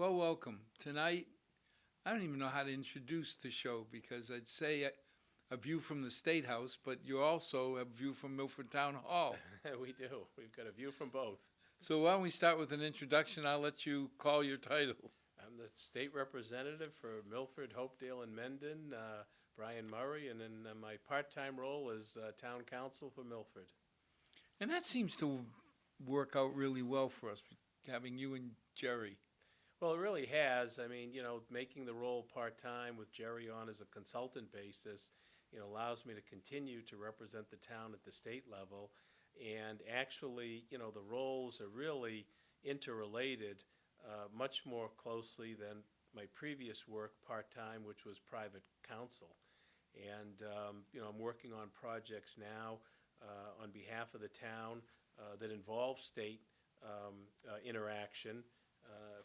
Well, welcome. Tonight, I don't even know how to introduce the show because I'd say a view from the State House, but you also have a view from Milford Town Hall. We do. We've got a view from both. So why don't we start with an introduction? I'll let you call your title. I'm the state representative for Milford, Hopedale, and Mendon, Brian Murray, and then my part-time role is town council for Milford. And that seems to work out really well for us, having you and Jerry. Well, it really has. I mean, making the role part-time with Jerry on as a consultant basis, allows me to continue to represent the town at the state level. And actually, the roles are really interrelated much more closely than my previous work part-time, which was private counsel. And, I'm working on projects now on behalf of the town that involve state interaction.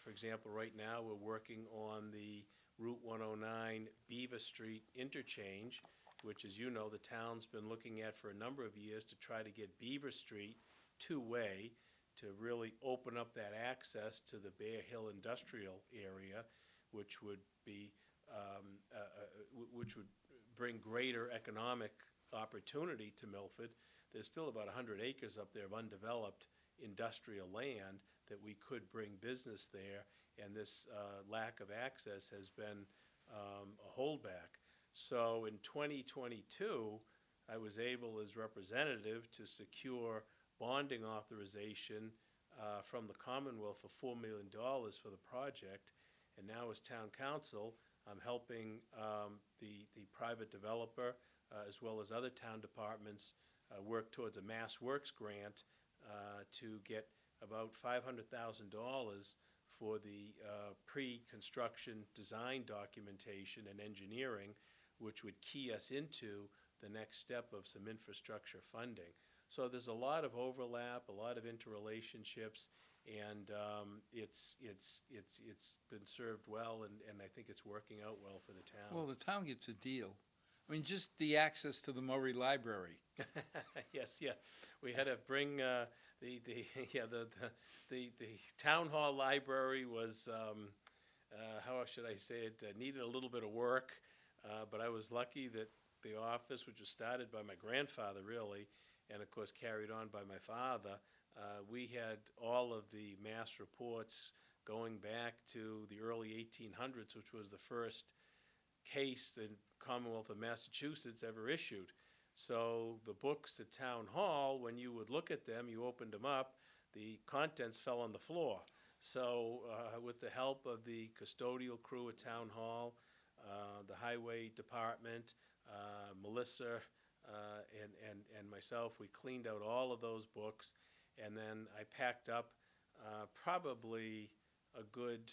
For example, right now we're working on the Route 109 Beaver Street interchange, which, as you know, the town's been looking at for a number of years to try to get Beaver Street two-way to really open up that access to the Bear Hill industrial area, which would bring greater economic opportunity to Milford. There's still about 100 acres up there of undeveloped industrial land that we could bring business there, and this lack of access has been a holdback. So in 2022, I was able as representative to secure bonding authorization from the Commonwealth for $4 million for the project, and now as town council, I'm helping the private developer as well as other town departments work towards a Mass Works grant to get about $500,000 for the pre-construction design documentation and engineering, which would key us into the next step of some infrastructure funding. So there's a lot of overlap, a lot of interrelationships, and it's been served well, and I think it's working out well for the town. Well, the town gets a deal. I mean, just the access to the Murray Library. Yes, yeah. We had to bring the town hall library was how should I say it, needed a little bit of work, but I was lucky that the office, which was started by my grandfather really, and of course carried on by my father, we had all of the mass reports going back to the early 1800s, which was the first case the Commonwealth of Massachusetts ever issued. So the books at Town Hall, when you would look at them, you opened them up, the contents fell on the floor. So with the help of the custodial crew at Town Hall, the highway department, Melissa and myself, we cleaned out all of those books, and then I packed up probably a good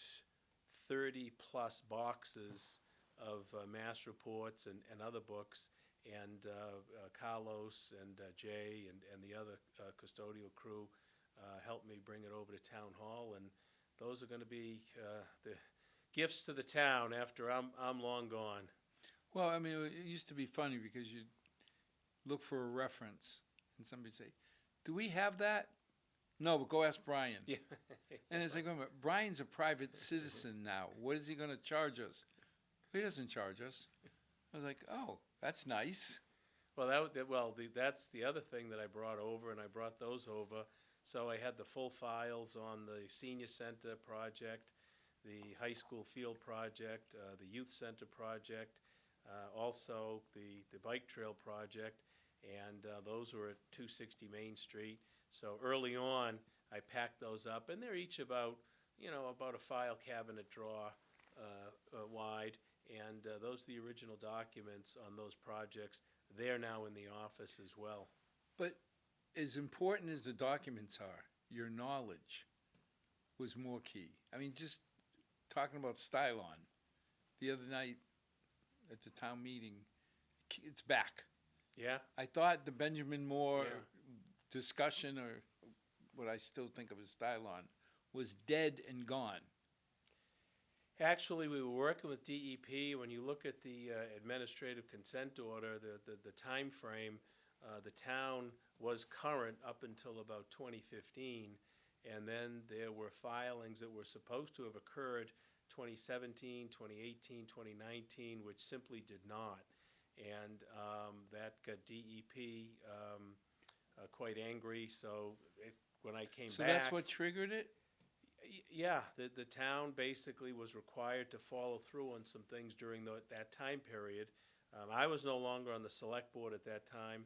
30 plus boxes of mass reports and other books, and Carlos and Jay and the other custodial crew helped me bring it over to Town Hall, and those are going to be the gifts to the town after I'm long gone. Well, I mean, it used to be funny because you'd look for a reference, and somebody'd say, do we have that? No, but go ask Brian. Yeah. And it's like, wait a minute, Brian's a private citizen now. What is he going to charge us? He doesn't charge us. I was like, oh, that's nice. Well, that's the other thing that I brought over, and I brought those over. So I had the full files on the senior center project, the high school field project, the youth center project, also the bike trail project, and those were at 260 Main Street. So early on, I packed those up, and they're each about a file cabinet drawer wide. And those are the original documents on those projects. They're now in the office as well. But as important as the documents are, your knowledge was more key. I mean, just talking about Stylon, the other night at the town meeting, it's back. Yeah? I thought the Benjamin Moore Yeah. discussion, or what I still think of as Stylon, was dead and gone. Actually, we were working with DEP. When you look at the administrative consent order, the time frame, the town was current up until about 2015, And then there were filings that were supposed to have occurred 2017, 2018, 2019, which simply did not. And that got DEP quite angry. So when I came So back, that's what triggered it? yeah, the town basically was required to follow through on some things during that time period. I was no longer on the select board at that time.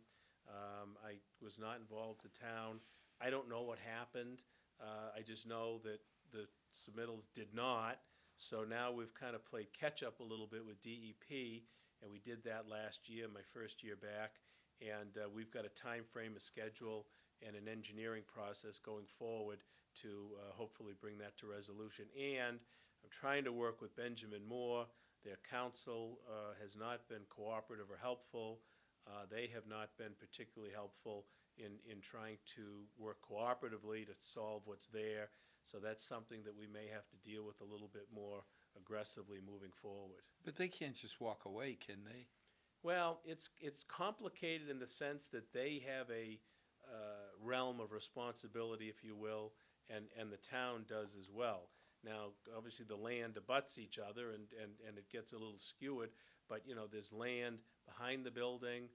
I was not involved in town. I don't know what happened. I just know that the submittals did not. So now we've kind of played catch up a little bit with DEP, and we did that last year, my first year back. And we've got a time frame, a schedule, and an engineering process going forward to hopefully bring that to resolution. And I'm trying to work with Benjamin Moore. Their council has not been cooperative or helpful. They have not been particularly helpful in trying to work cooperatively to solve what's there. So that's something that we may have to deal with a little bit more aggressively moving forward. But they can't just walk away, can they? Well, it's complicated in the sense that they have a realm of responsibility, if you will, and the town does as well. Now, obviously, the land abuts each other, and it gets a little skewed, but, you know, there's land behind the building,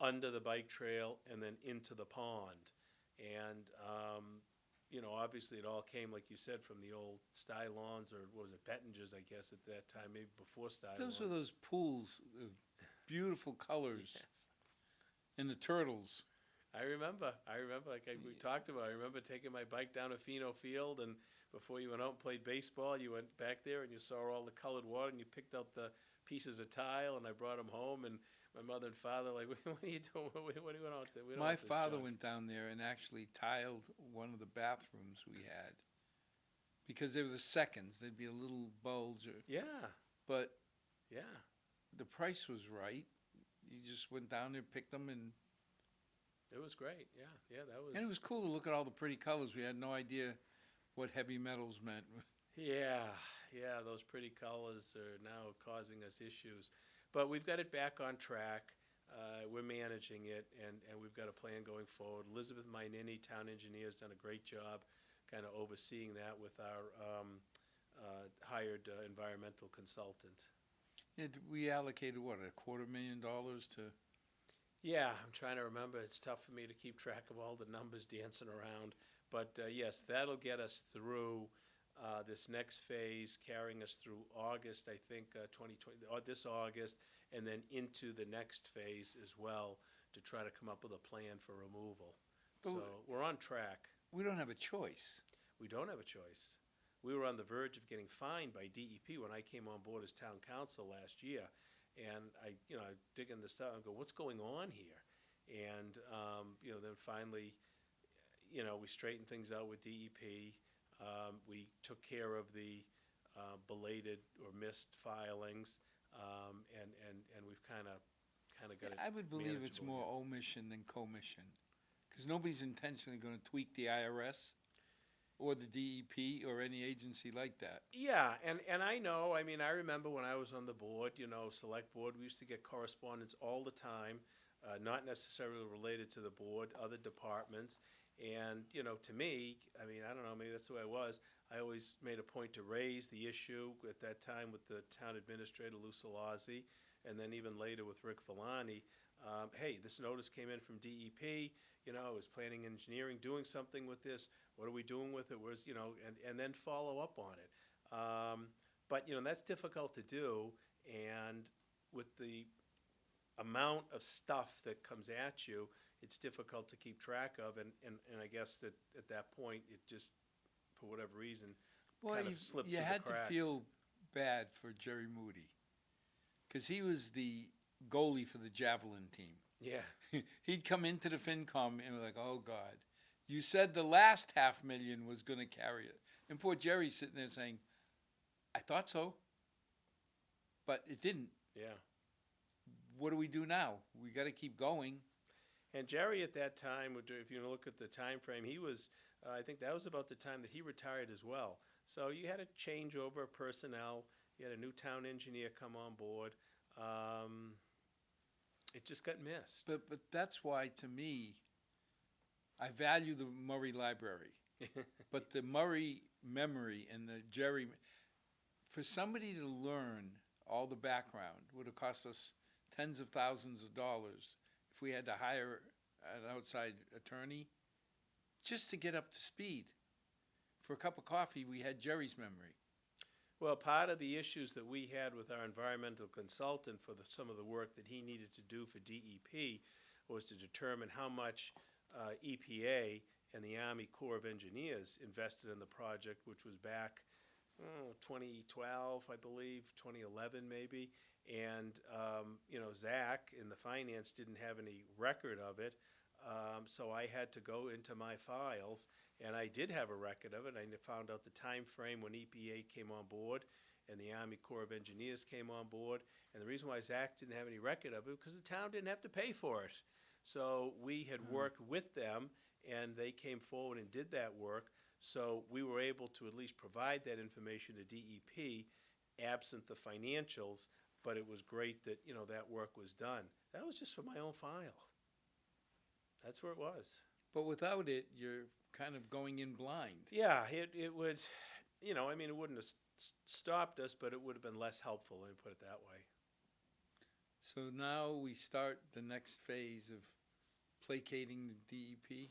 under the bike trail, and then into the pond. And, you know, obviously, it all came, like you said, from the old Stylons, or what was it, Bettingers, I guess, at that time, maybe before Stylons. Those are those pools of beautiful colors. Yes. And the turtles. I remember, like we talked about, I remember taking my bike down to Fino Field, and before you went out and played baseball, you went back there and you saw all the colored water, and you picked out the pieces of tile, and I brought them home, and my mother and father like, what are you doing? What are you doing out there? We don't My want this father junk." went down there and actually tiled one of the bathrooms we had. Because they were the seconds. There'd be a little bulge. Yeah, But yeah. the price was right. You just went down there, picked them, and It was great, yeah, that was. it was cool to look at all the pretty colors. We had no idea what heavy metals meant. Yeah, those pretty colors are now causing us issues. But we've got it back on track. We're managing it, and we've got a plan going forward. Elizabeth Mainini, town engineer, has done a great job kind of overseeing that with our hired environmental consultant. Yeah, we allocated, what, $250,000 to... Yeah, I'm trying to remember. It's tough for me to keep track of all the numbers dancing around. But yes, that'll get us through this next phase, carrying us through August, I think, 2020, or this August, and then into the next phase as well to try to come up with a plan for removal. But So we're on track. We don't have a choice. We don't have a choice. We were on the verge of getting fined by DEP when I came on board as town council last year. And I dig in the stuff and go, what's going on here? And, then finally, we straightened things out with DEP. We took care of the belated or missed filings, and we've kind of got it I would believe it's manageable more again. omission than commission. Because nobody's intentionally going to tweak the IRS or the DEP or any agency like that. Yeah, and I know, I remember when I was on the board, select board, we used to get correspondence all the time, not necessarily related to the board, other departments. And, to me, I don't know, maybe that's the way I was. I always made a point to raise the issue at that time with the town administrator, Lou Salazzi, and then even later with Rick Villani. Hey, this notice came in from DEP, it was planning engineering doing something with this. What are we doing with it? Where's, and then follow up on it. But, that's difficult to do. And with the amount of stuff that comes at you, it's difficult to keep track of. And I guess that at that point, it just, for whatever reason, Well, kind of slipped you through had the cracks. to feel bad for Jerry Moody. Because he was the goalie for the javelin team. Yeah. He'd come into the FinCom and be like, oh, God, you said the last $500,000 was going to carry it. And poor Jerry's sitting there saying, I thought so, but it didn't. Yeah. What do we do now? We got to keep going. And Jerry at that time, if you look at the time frame, he was, I think that was about the time that he retired as well. So you had a changeover of personnel. You had a new town engineer come on board. It just got missed. But that's why, to me, I value the Murray Library. But the Murray memory and the Jerry, for somebody to learn all the background would have cost us tens of thousands of dollars if we had to hire an outside attorney just to get up to speed. For a cup of coffee, we had Jerry's memory. Well, part of the issues that we had with our environmental consultant for some of the work that he needed to do for DEP was to determine how much EPA and the Army Corps of Engineers invested in the project, which was back 2012, I believe, 2011 maybe. And, Zach in the finance didn't have any record of it. So I had to go into my files, and I did have a record of it. I found out the time frame when EPA came on board and the Army Corps of Engineers came on board. And the reason why Zach didn't have any record of it was because the town didn't have to pay for it. So we had worked with them, and they came forward and did that work. So we were able to at least provide that information to DEP, absent the financials. But it was great that, that work was done. That was just for my own file. That's where it was. But without it, you're kind of going in blind. Yeah, it would, it wouldn't have stopped us, but it would have been less helpful, let me put it that way. So now we start the next phase of placating the DEP.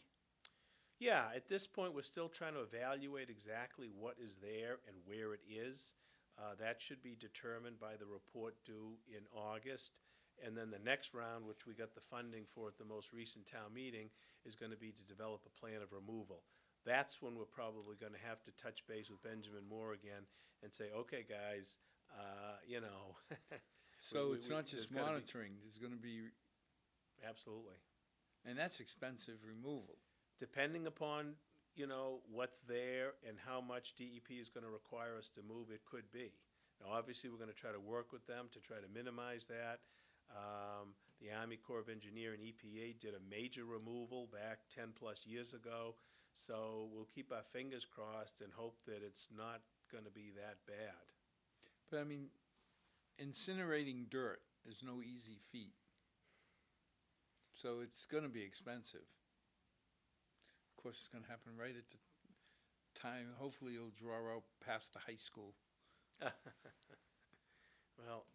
Yeah, at this point, we're still trying to evaluate exactly what is there and where it is. That should be determined by the report due in August. And then the next round, which we got the funding for at the most recent town meeting, is going to be to develop a plan of removal. That's when we're probably going to have to touch base with Benjamin Moore again and say, okay, guys, So it's not just monitoring, there's going to be, Absolutely. and that's expensive removal. Depending upon, what's there and how much DEP is going to require us to move, it could be. Now, obviously, we're going to try to work with them to try to minimize that. The Army Corps of Engineer and EPA did a major removal back 10-plus years ago, so we'll keep our fingers crossed and hope that it's not going to be that bad. But I mean, incinerating dirt is no easy feat. So it's going to be expensive. Of course, it's going to happen right at the time. Hopefully, it'll draw out past the high school. Well,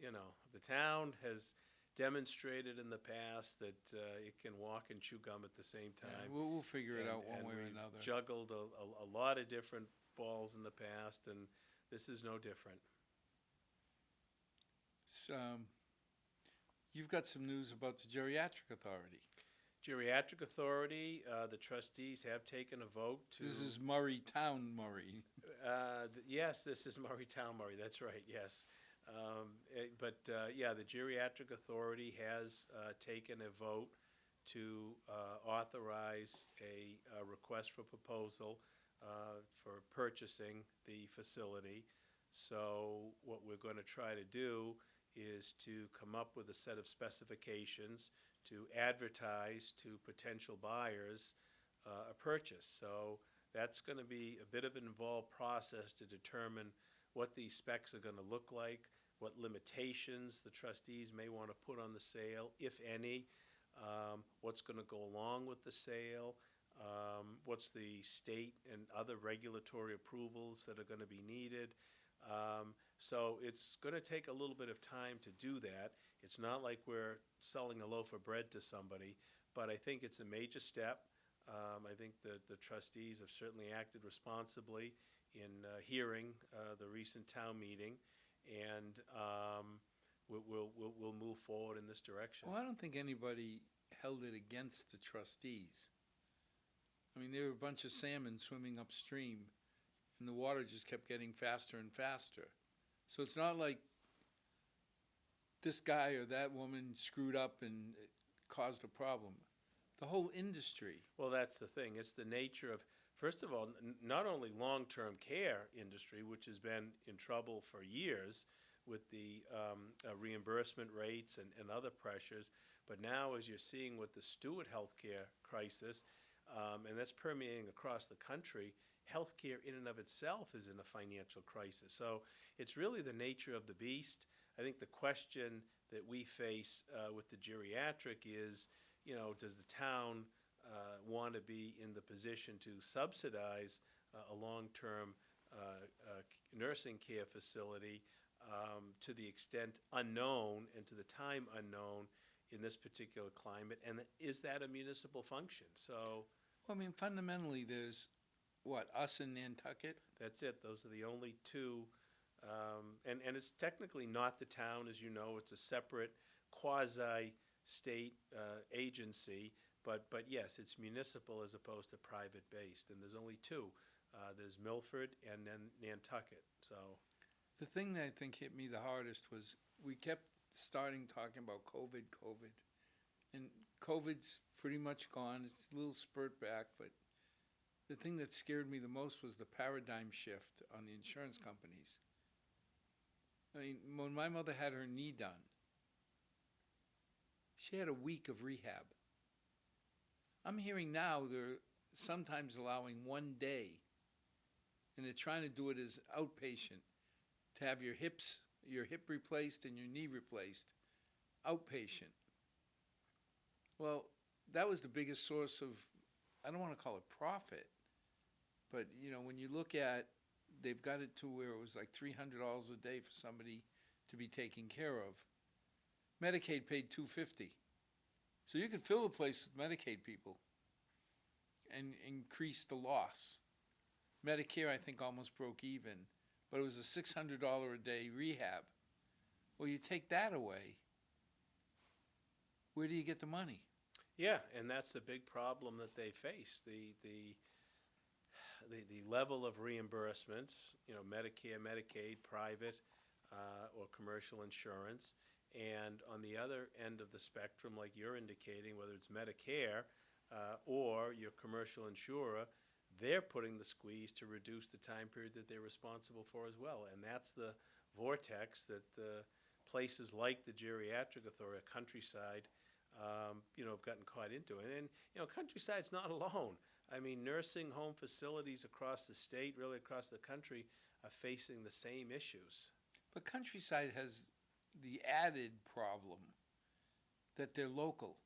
the town has demonstrated in the past that it can walk and chew gum at the same Yeah, time. we'll figure it out one And way or we've another. juggled a lot of different balls in the past, and this is no different. You've got some news about the Geriatric Authority. Geriatric Authority, the trustees have taken a vote to. This is Murray Town, Murray. Yes, this is Murray Town, Murray, that's right, yes. The Geriatric Authority has taken a vote to authorize a request for proposal for purchasing the facility. So what we're going to try to do is to come up with a set of specifications to advertise to potential buyers a purchase. So that's going to be a bit of an involved process to determine what these specs are going to look like, what limitations the trustees may want to put on the sale, if any, what's going to go along with the sale, what's the state and other regulatory approvals that are going to be needed. So it's going to take a little bit of time to do that. It's not like we're selling a loaf of bread to somebody, but I think it's a major step. I think that the trustees have certainly acted responsibly in hearing the recent town meeting, and we'll move forward in this direction. Well, I don't think anybody held it against the trustees. I mean, there were a bunch of salmon swimming upstream, and the water just kept getting faster and faster. So it's not like this guy or that woman screwed up and it caused a problem. The whole industry. Well, that's the thing. It's the nature of, first of all, not only long-term care industry, which has been in trouble for years with the reimbursement rates and other pressures, but now as you're seeing with the Stewart healthcare crisis, and that's permeating across the country, healthcare in and of itself is in a financial crisis. So it's really the nature of the beast. I think the question that we face with the geriatric is, does the town want to be in the position to subsidize a long-term nursing care facility to the extent unknown and to the time unknown in this particular climate, and is that a municipal function? So Well, I mean, fundamentally, there's, what, us and Nantucket? that's it. Those are the only two, and it's technically not the town, as you know. It's a separate quasi-state agency, but yes, it's municipal as opposed to private-based, and there's only two. There's Milford and then Nantucket, so. The thing that I think hit me the hardest was we kept starting talking about COVID, and COVID's pretty much gone. It's a little spurt back, but the thing that scared me the most was the paradigm shift on the insurance companies. I mean, when my mother had her knee done, she had a week of rehab. I'm hearing now they're sometimes allowing 1 day, and they're trying to do it as outpatient, to have your hip replaced and your knee replaced, outpatient. Well, that was the biggest source of, I don't want to call it profit, but when you look at, they've got it to where it was like $300 a day for somebody to be taken care of. Medicaid paid $250, so you could fill the place with Medicaid people and increase the loss. Medicare, I think, almost broke even, but it was a $600 a day rehab. Well, you take that away, where do you get the money? Yeah, and that's a big problem that they face. The level of reimbursements, Medicare, Medicaid, private, or commercial insurance, and on the other end of the spectrum, like you're indicating, whether it's Medicare or your commercial insurer, they're putting the squeeze to reduce the time period that they're responsible for as well. And that's the vortex that places like the Geriatric Authority, Countryside, have gotten caught into. And Countryside's not alone. I mean, nursing home facilities across the state, really across the country, are facing the same issues. But Countryside has the added problem that they're local.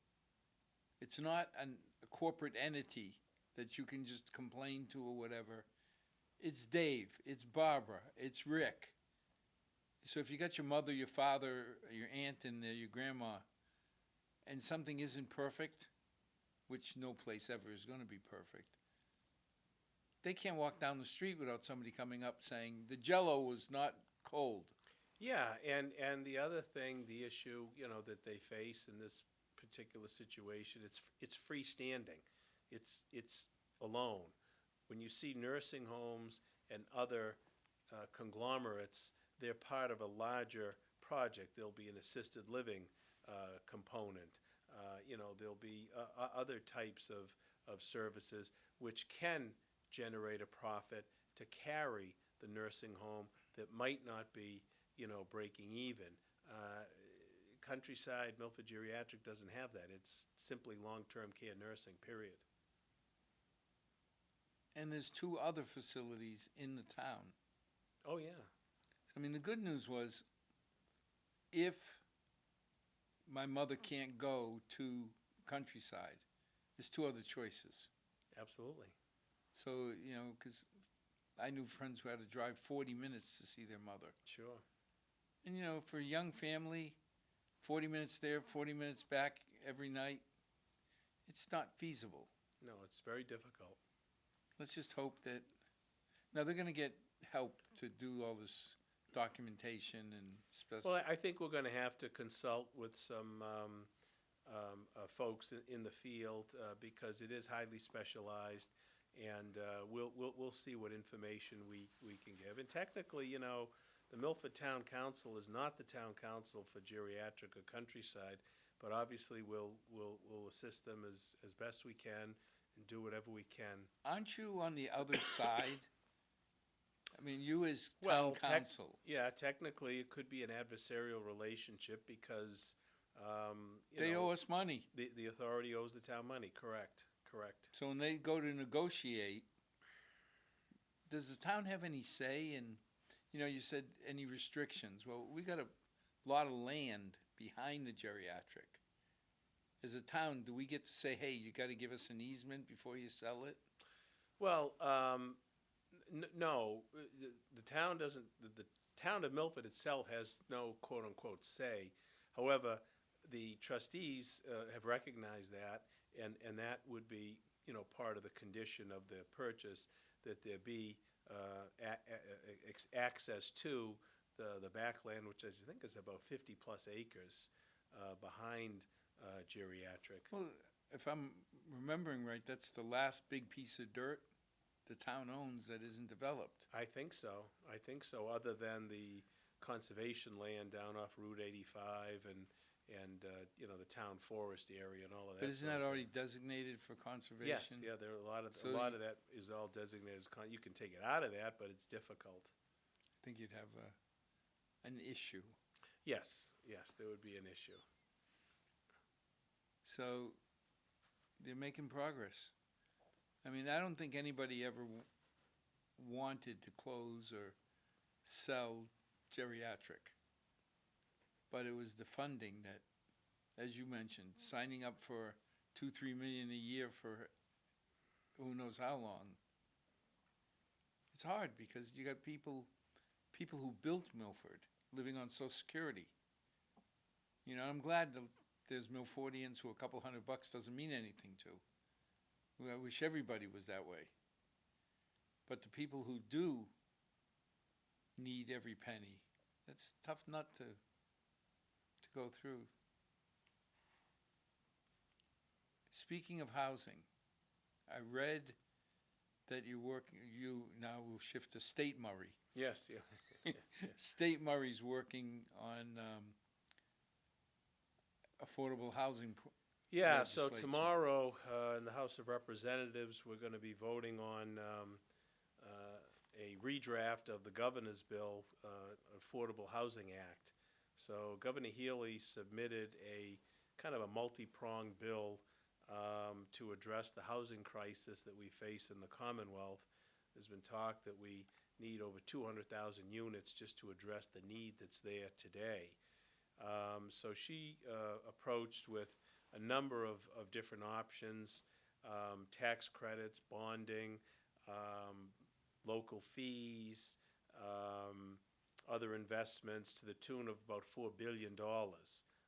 It's not a corporate entity that you can just complain to or whatever. It's Dave, it's Barbara, it's Rick. So if you got your mother, your father, your aunt in there, your grandma, and something isn't perfect, which no place ever is going to be perfect, they can't walk down the street without somebody coming up saying, the Jell-O was not cold. Yeah, and the other thing, the issue, that they face in this particular situation, it's freestanding. It's alone. When you see nursing homes and other conglomerates, they're part of a larger project. There'll be an assisted living component. There'll be other types of services which can generate a profit to carry the nursing home that might not be, breaking even. Countryside, Milford Geriatric doesn't have that. It's simply long-term care nursing, period. And there's 2 other facilities in the town. Oh, yeah. I mean, the good news was, if my mother can't go to Countryside, there's 2 other choices. Absolutely. So, because I knew friends who had to drive 40 minutes to see their mother. Sure. And, for a young family, 40 minutes there, 40 minutes back every night, it's not feasible. No, it's very difficult. Let's just hope that, now they're going to get help to do all this documentation and Well, I think we're going to have to consult with some folks in the field because it is highly specialized, and we'll see what information we can give. And technically, the Milford Town Council is not the town council for Geriatric or Countryside, but obviously we'll assist them as best we can and do whatever we can. Aren't you on the other side? I mean, you as town council. Yeah, technically it could be an adversarial relationship because they owe us money. The authority owes the town money. Correct. So when they go to negotiate, does the town have any say in, you said any restrictions? Well, we got a lot of land behind the Geriatric. As a town, do we get to say, hey, you gotta give us an easement before you sell it? Well, no, the town doesn't, the town of Milford itself has no quote-unquote say. However, the trustees have recognized that, and that would be, part of the condition of the purchase, that there be access to the backland, which I think is about 50-plus acres behind geriatric. Well, if I'm remembering right, that's the last big piece of dirt the town owns that isn't developed. I think so. Other than the conservation land down off Route 85 and the town forest area and all of that. But isn't sort that of already thing. designated for Yes, conservation? yeah, there are So a lot of that is all designated as, you can take it out of that, but it's difficult. I think you'd have an issue. Yes, there would be an issue. So they're making progress. I mean, I don't think anybody ever wanted to close or sell geriatric. But it was the funding that, as you mentioned, signing up for 2-3 million a year for who knows how long. It's hard because you got people who built Milford living on Social Security. I'm glad that there's Milfordians who a couple $100 doesn't mean anything to. I wish everybody was that way. But the people who do need every penny, that's a tough nut to go through. Speaking of housing, I read that you now will shift to State Murray. Yes, yeah. State Murray's working on affordable housing. Yeah, so Legislation. tomorrow, in the House of Representatives, we're gonna be voting on a redraft of the governor's bill, Affordable Housing Act. So Governor Healy submitted a kind of a multi-pronged bill to address the housing crisis that we face in the Commonwealth. There's been talk that we need over 200,000 units just to address the need that's there today. So she approached with a number of different options, tax credits, bonding, local fees, other investments to the tune of about $4 billion,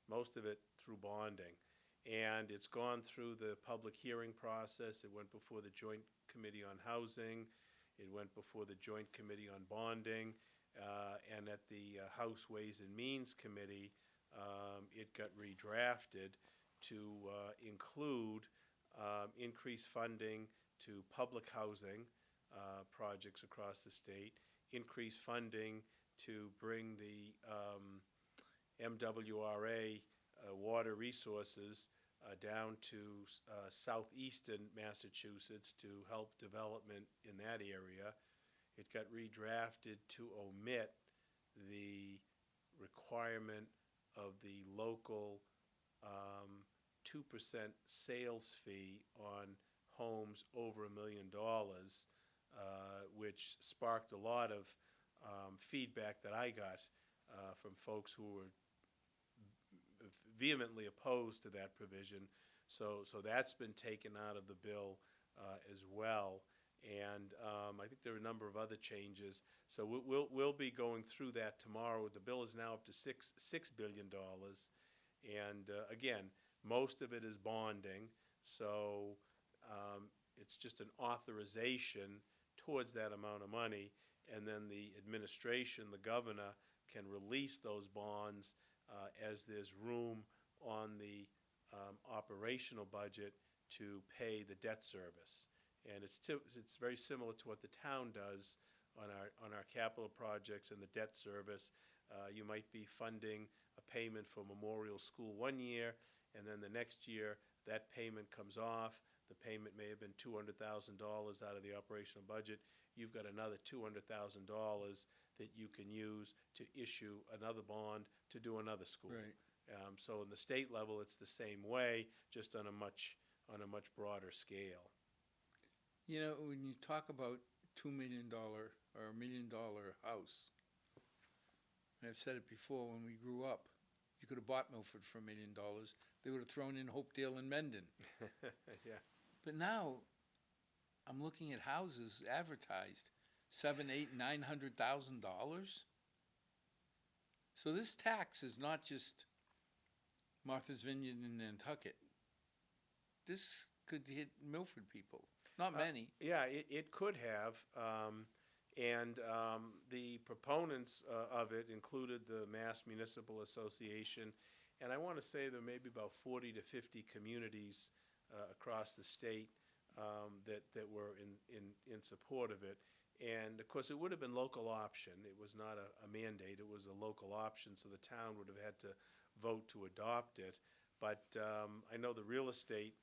most of it through bonding. And it's gone through the public hearing process. It went before the Joint Committee on Housing. It went before the Joint Committee on Bonding. And at the House Ways and Means Committee, it got redrafted to include increased funding to public housing projects across the state, increased funding to bring the MWRA water resources down to southeastern Massachusetts to help development in that area. It got redrafted to omit the requirement of the local 2% sales fee on homes over $1 million, which sparked a lot of feedback that I got from folks who were vehemently opposed to that provision. So that's been taken out of the bill as well. And I think there are a number of other changes. So we'll be going through that tomorrow. The bill is now up to $6 billion. And again, most of it is bonding. So it's just an authorization towards that amount of money. And then the administration, the governor, can release those bonds as there's room on the operational budget to pay the debt service. And it's very similar to what the town does on our capital projects and the debt service. You might be funding a payment for Memorial School one year, and then the next year that payment comes off. The payment may have been $200,000 out of the operational budget. You've got another $200,000 that you can use to issue another bond to do another school. Right. So in the state level, it's the same way, just on a much broader scale. When you talk about $2 million or $1 million house, and I've said it before, when we grew up, you could have bought Milford for $1 million. They would have thrown in Hopedale and Mendon. Yeah. But now, I'm looking at houses advertised, $700,000, $800,000, $900,000. So this tax is not just Martha's Vineyard and Nantucket. This could hit Milford people. Not many. Yeah, it could have. The proponents of it included the Mass Municipal Association. And I want to say there may be about 40 to 50 communities across the state that were in support of it. And of course, it would have been local option. It was not a mandate. It was a local option, so the town would have had to vote to adopt it. But I know the real estate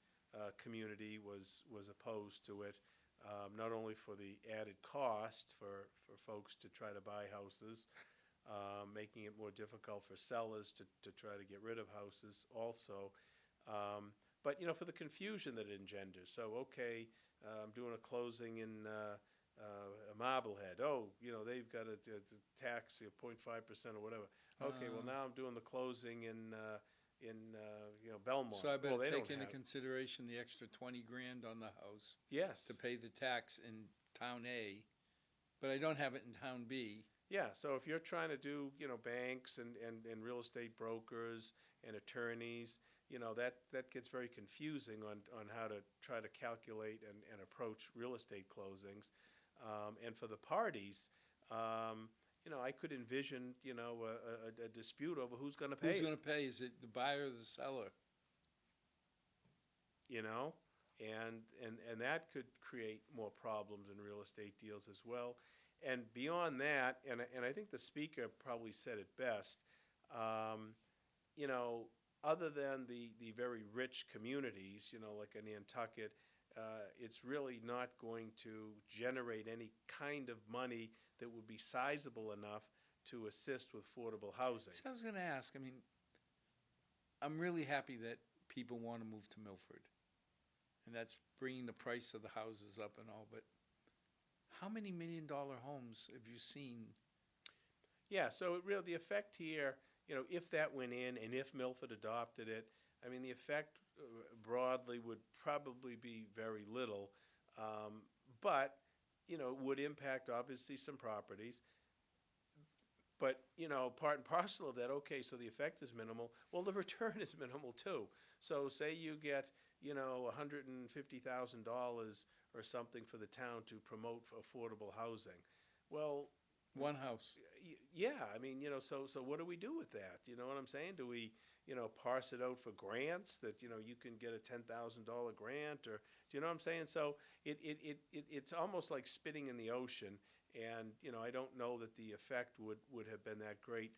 community was opposed to it, not only for the added cost for folks to try to buy houses, making it more difficult for sellers to try to get rid of houses also, but for the confusion that it engenders. So, okay, I'm doing a closing in a Marblehead. Oh, they've got a tax of 0.5% or whatever. Okay, well, now I'm doing the closing in Belmont. So I better they take don't into have- consideration the extra 20 grand on the house Yes. to pay the tax in Town A, but I don't have it in Town B. Yeah, so if you're trying to do, banks and real estate brokers and attorneys, that gets very confusing on how to try to calculate and approach real estate closings. And for the parties, I could envision, a dispute over who's going to pay. Who's going to pay? Is it the buyer or the seller? And that could create more problems in real estate deals as well. And beyond that, and I think the speaker probably said it best, other than the very rich communities, like a Nantucket, it's really not going to generate any kind of money that would be sizable enough to assist with affordable housing. So I was going to ask, I'm really happy that people want to move to Milford, and that's bringing the price of the houses up and all, but how many $1 million homes have you seen? Yeah, so the effect here, if that went in and if Milford adopted it, the effect broadly would probably be very little, but, it would impact obviously some properties. But, part and parcel of that, okay, so the effect is minimal. Well, the return is minimal too. So say you get, $150,000 or something for the town to promote for affordable housing. Well, One house. yeah, so what do we do with that? You know what I'm saying? Do we, parse it out for grants that, you can get a $10,000 grant, or, do you know what I'm saying? So it's almost like spitting in the ocean, and, I don't know that the effect would have been that great,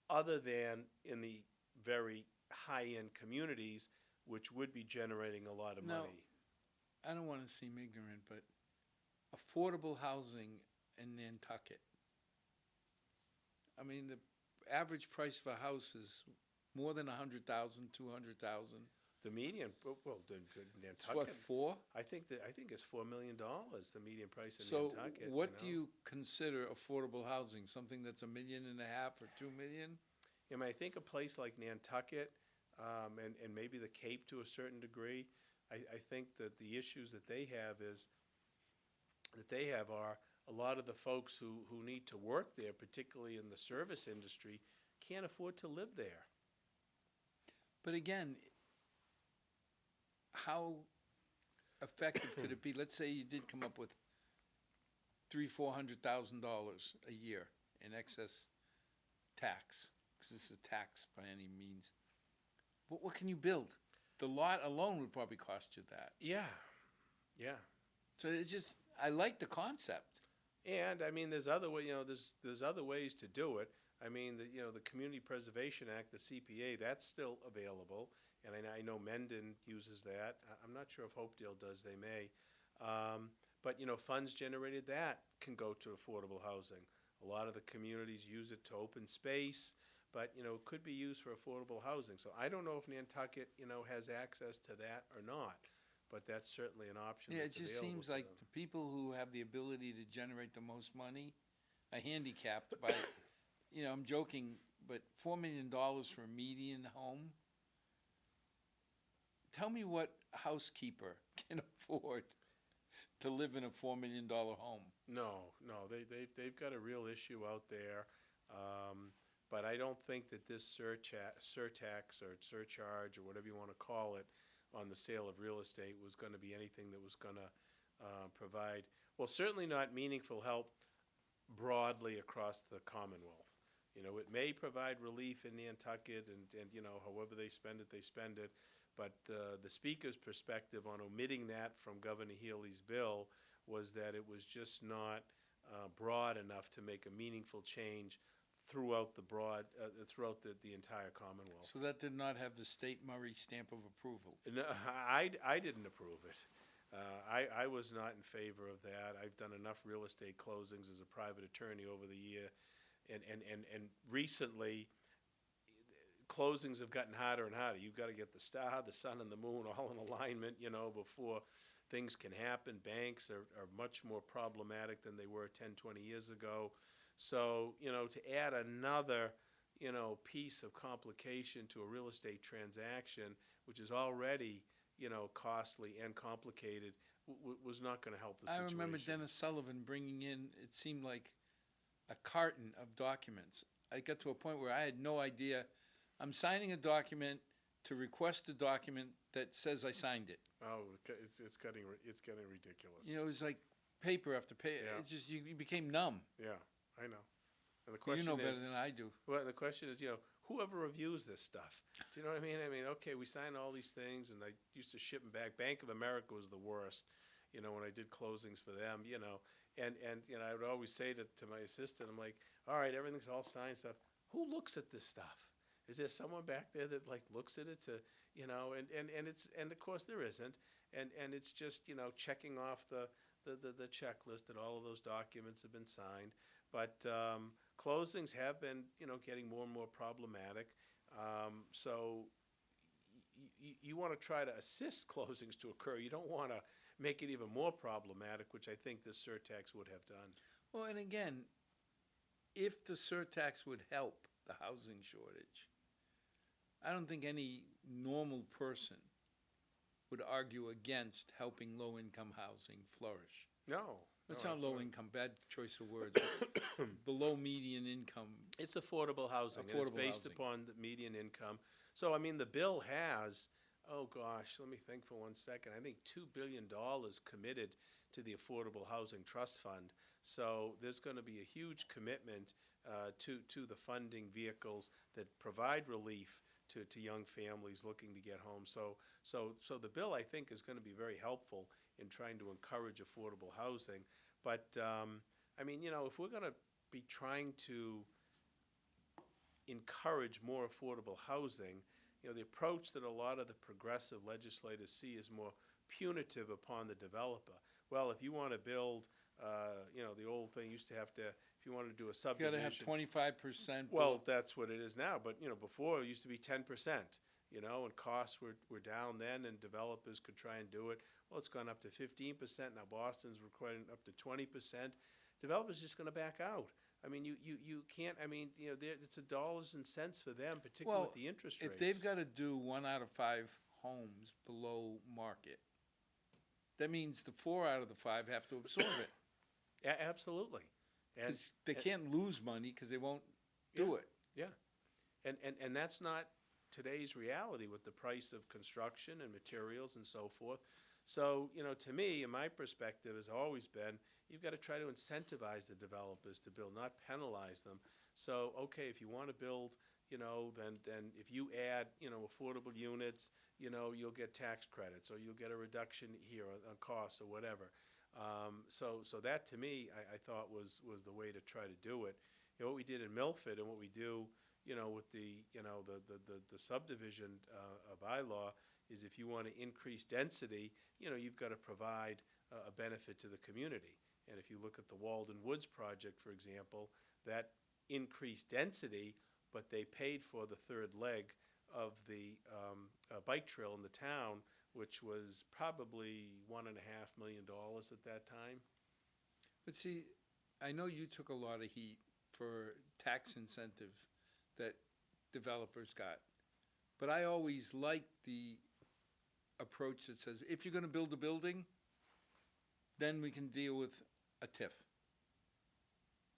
other than in the very high-end communities, which would be generating a lot of Now, money. I don't want to seem ignorant, but affordable housing in Nantucket, the average price of a house is more than $100,000, $200,000. The median, well, It's what, Nantucket, four? I think it's $4 million, the median price in So Nantucket. what do you consider affordable housing? Something that's $1.5 million or $2 million? I think a place like Nantucket, and maybe the Cape to a certain degree, I think that the issues that they have are a lot of the folks who need to work there, particularly in the service industry, can't afford to live there. But again, how effective could it be? Let's say you did come up with $300,000-$400,000 a year in excess tax, because this is tax by any means. What can you build? The lot alone would probably cost you that. Yeah. So it's just, I like the concept. And there's other way. There's other ways to do it. The Community Preservation Act, the CPA, that's still available, and I know Mendon uses that. I'm not sure if Hopedale does. They may, but funds generated that can go to affordable housing. A lot of the communities use it to open space, but it could be used for affordable housing. So I don't know if Nantucket has access to that or not. But that's certainly an option. Yeah, it that's just available seems to like them. the people who have the ability to generate the most money are handicapped by, I'm joking but $4 million for a median home? Tell me what housekeeper can afford to live in a $4 million home. No, they've got a real issue out there. But I don't think that this surtax or surcharge or whatever you want to call it on the sale of real estate was going to be anything that was going to provide, well, certainly not meaningful help broadly across the Commonwealth. You know, it may provide relief in Nantucket and you know, however they spend it. But the Speaker's perspective on omitting that from Governor Healy's bill was that it was just not broad enough to make a meaningful change throughout the entire Commonwealth. So that did not have the state Murray stamp of approval. No, I didn't approve it. I was not in favor of that. I've done enough real estate closings as a private attorney over the year, and recently closings have gotten harder and harder. You've got to get the star, the sun, and the moon all in alignment, you know, before things can happen. Banks are much more problematic than they were 10, 20 years ago. So, you know, to add another, you know, piece of complication to a real estate transaction, which is already, you know, costly and complicated, was not going to help the situation. I remember Dennis Sullivan bringing in, it seemed like, a carton of documents. I got to a point where I had no idea. I'm signing a document to request a document that says I signed it. Oh, it's getting ridiculous. You know, it was like paper after paper. Yeah. It just, you became numb. Yeah, I know. And the question You know better is, than I do. well, the question is, you know, whoever reviews this stuff? Do you know what I mean? I mean, okay, we sign all these things, and I used to ship them back. Bank of America was the worst, you know, when I did closings for them, you know. And you know, I would always say to my assistant, I'm like, all right, everything's all signed stuff. Who looks at this stuff? Is there someone back there that like looks at it to, you know, and of course there isn't. And it's just, you know, checking off the checklist that all of those documents have been signed. But closings have been, you know, getting more and more problematic. So you want to try to assist closings to occur. You don't want to make it even more problematic, which I think this surtax would have done. Well, and again, if the surtax would help the housing shortage, I don't think any normal person would argue against helping low-income housing flourish. No. It's no, not absolutely. low-income, bad choice of words, but below median income. It's affordable housing, and it's based upon the median income. So, I mean, the bill has, oh gosh, let me think for 1 second. I think $2 billion committed to the Affordable Housing Trust Fund. So there's going to be a huge commitment to the funding vehicles that provide relief to young families looking to get home. So the bill, I think, is going to be very helpful in trying to encourage affordable housing. But, I mean, you know, if we're going to be trying to encourage more affordable housing, you know, the approach that a lot of the progressive legislators see is more punitive upon the developer. Well, if you want to build, you know, the old thing used to have to, if you wanted to do a You subdivision. got to have 25%. Well, that's what it is now, but, you know, before it used to be 10%, you know, and costs were down then, and developers could try and do it. Well, it's gone up to 15%, now Boston's requiring up to 20%. Developers just going to back out. I mean, you can't, I mean, you know, it's a dollars and cents for them, particularly with the interest rates. If they've got to do 1 out of 5 homes below market, that means the 4 out of the 5 have to absorb it. Absolutely. Because they can't lose money because they won't do it. Yeah. And that's not today's reality with the price of construction and materials and so forth. So, you know, to me, in my perspective, has always been, you've got to try to incentivize the developers to build, not penalize them. So, okay, if you want to build, you know, then if you add, you know, affordable units, you know, you'll get tax credits, or you'll get a reduction here on costs or whatever. So that to me, I thought was the way to try to do it. You know, what we did in Milford and what we do, you know, with the, you know, the subdivision bylaw is, if you want to increase density, you know, you've got to provide a benefit to the community. And if you look at the Walden Woods project, for example, that increased density, but they paid for the third leg of the bike trail in the town, which was probably $1.5 million at that time. But see, I know you took a lot of heat for tax incentive that developers got. But I always liked the approach that says, if you're gonna build a building, then we can deal with a TIF.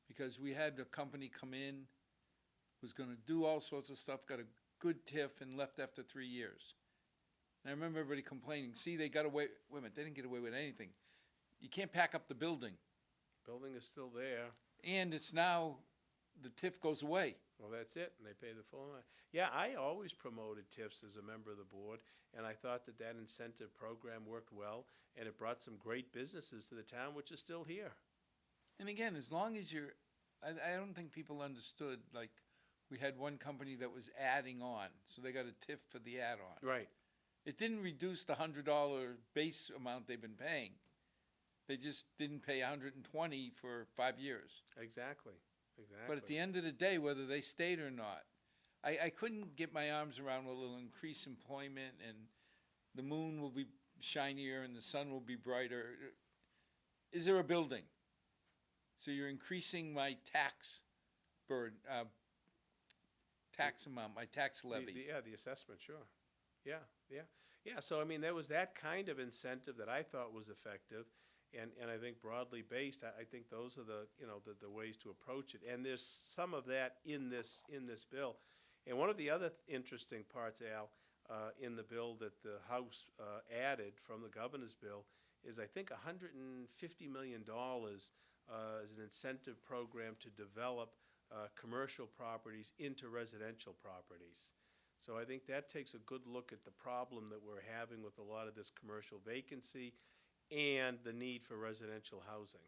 Because we had a company come in, was gonna do all sorts of stuff, got a good TIF and left after 3 years. And I remember everybody complaining, see, they got away, wait a minute, they didn't get away with anything. You can't pack up the building. Building is still there. And it's now, the TIF goes away. Well, that's it, and they pay the full amount. Yeah, I always promoted TIFs as a member of the board, and I thought that that incentive program worked well, and it brought some great businesses to the town, which is still here. And again, as long as you're, I don't think people understood, like, we had one company that was adding on, so they got a TIF for the add-on. Right. It didn't reduce the $100 base amount they've been paying. They just didn't pay $120 for 5 years. Exactly. Exactly. But at the end of the day, whether they stayed or not, I couldn't get my arms around, well, it'll increase employment and the moon will be shinier and the sun will be brighter. Is there a building? So you're increasing my tax burden, tax amount, my tax levy. The assessment, sure. Yeah. Yeah, so I mean, there was that kind of incentive that I thought was effective. And I think broadly based, I think those are the ways to approach it. And there's some of that in this bill. And one of the other interesting parts, Al, in the bill that the House added from the governor's bill is, I think, $150 million as an incentive program to develop commercial properties into residential properties. So I think that takes a good look at the problem that we're having with a lot of this commercial vacancy and the need for residential housing.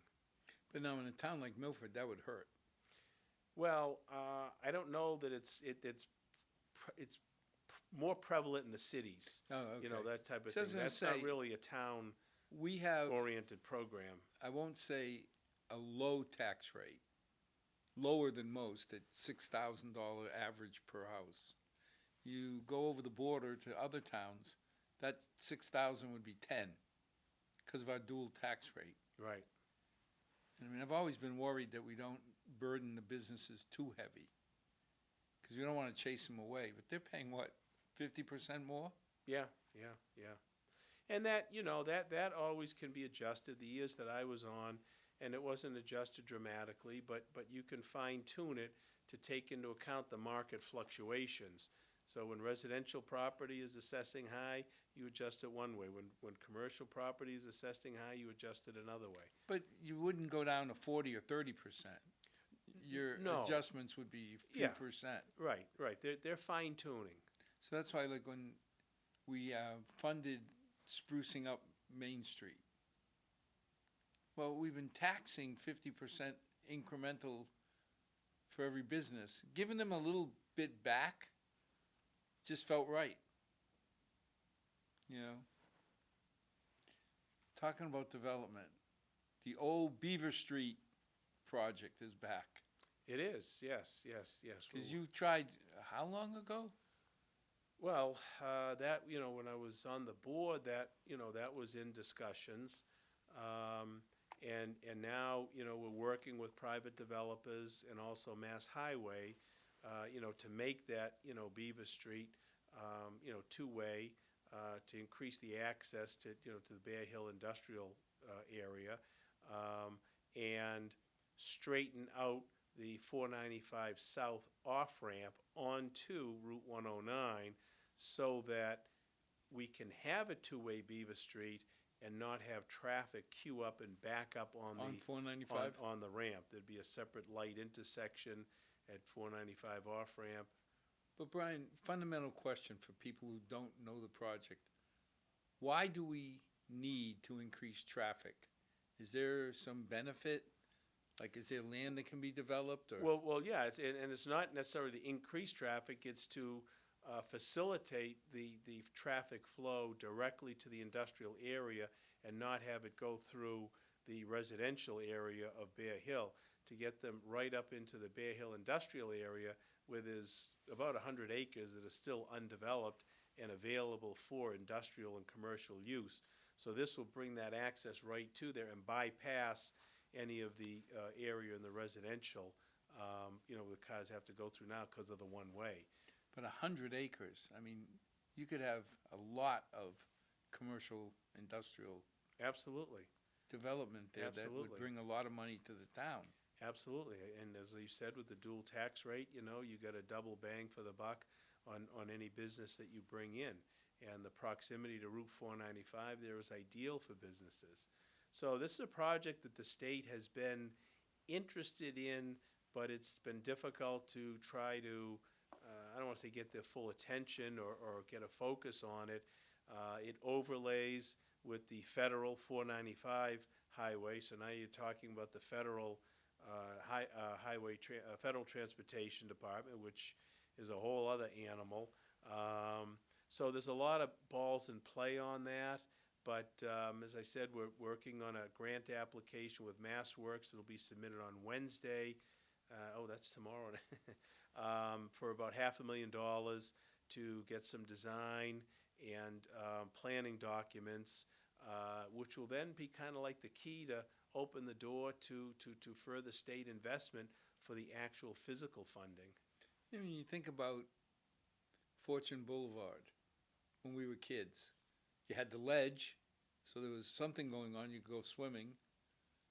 But now in a town like Milford, that would hurt. Well, I don't know that it's more prevalent in the cities. Oh, okay. You know, that type of So I was thing. gonna That's not say, really a town-oriented We have, program. I won't say a low tax rate, lower than most at $6,000 average per house. You go over the border to other towns, that 6,000 would be 10 because of our dual tax rate. Right. I mean, I've always been worried that we don't burden the businesses too heavy because we don't want to chase them away. But they're paying what, 50% more? Yeah. And that, that always can be adjusted. The years that I was on, and it wasn't adjusted dramatically, but you can fine tune it to take into account the market fluctuations. So when residential property is assessing high, you adjust it one way. When commercial property is assessing high, you adjust it another way. But you wouldn't go down to 40 or 30%. Your No. adjustments would be a few Yeah. percent. Right. They're fine tuning. So that's why, like, when we funded sprucing up Main Street, well, we've been taxing 50% incremental for every business. Giving them a little bit back just felt right. Talking about development, the old Beaver Street project is back. It is, yes. Because you tried, how long ago? Well, that, when I was on the board, that was in discussions. And now, we're working with private developers and also Mass Highway, to make that, Beaver Street, two-way, to increase the access to the Bear Hill Industrial area, and straighten out the 495 South off-ramp onto Route 109 so that we can have a two-way Beaver Street and not have traffic queue up and back up on 495? on the ramp. There'd be a separate light intersection at 495 off-ramp. But Brian, fundamental question for people who don't know the project. Why do we need to increase traffic? Is there some benefit? Like, is there land that can be developed? Or? Well, yeah, and it's not necessarily to increase traffic, it's to facilitate the traffic flow directly to the industrial area and not have it go through the residential area of Bear Hill, to get them right up into the Bear Hill industrial area where there's about 100 acres that are still undeveloped and available for industrial and commercial use. So this will bring that access right to there and bypass any of the area in the residential the cars have to go through now because of the one-way. But 100 acres, I mean, you could have a lot of commercial, industrial Absolutely. development there that would Absolutely. bring a lot of money to the town. Absolutely, and as you said, with the dual tax rate, you got a double bang for the buck on any business that you bring in. And the proximity to Route 495 there is ideal for businesses. So this is a project that the state has been interested in, but it's been difficult to try to, I don't want to say get their full attention or get a focus on it. It overlays with the federal 495 highway, so now you're talking about the federal Federal Transportation Department, which is a whole other animal. So there's a lot of balls in play on that, but as I said, we're working on a grant application with MassWorks. It'll be submitted on Wednesday. That's tomorrow. For about $500,000 to get some design and planning documents, which will then be kind of like the key to open the door to further state investment for the actual physical funding. I mean, you think about Fortune Boulevard when we were kids. You had the ledge, so there was something going on. You could go swimming,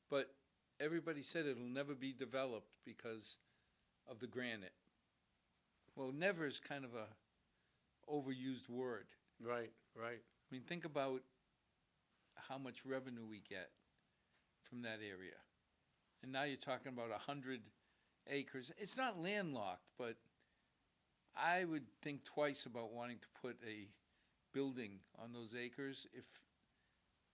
but everybody said it'll never be developed because of the granite. Well, never is kind of a overused word. Right, right. I mean, think about how much revenue we get from that area. And now you're talking about 100 acres. It's not landlocked, but I would think twice about wanting to put a building on those acres if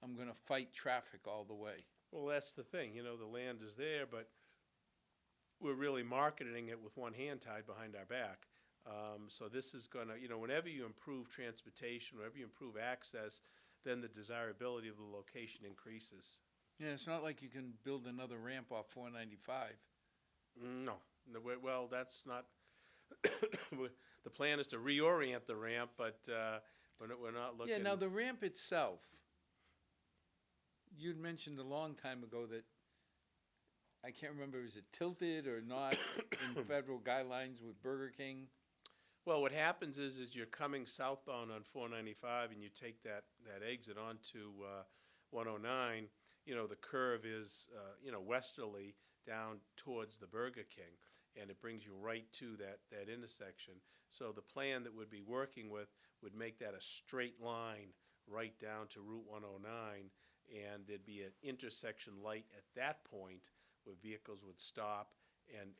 I'm going to fight traffic all the way. Well, that's the thing, the land is there, but we're really marketing it with one hand tied behind our back. So this is going to, whenever you improve transportation, whenever you improve access, then the desirability of the location increases. Yeah, it's not like you can build another ramp off 495. No, well, that's not, the plan is to reorient the ramp, but we're not looking. Yeah, now the ramp itself, you'd mentioned a long time ago that, I can't remember, is it tilted or not in federal guidelines with Burger King? Well, what happens is you're coming southbound on 495 and you take that exit onto 109, the curve is, westerly down towards the Burger King, and it brings you right to that intersection. So the plan that we'd be working with would make that a straight line right down to Route 109, and there'd be an intersection light at that point where vehicles would stop and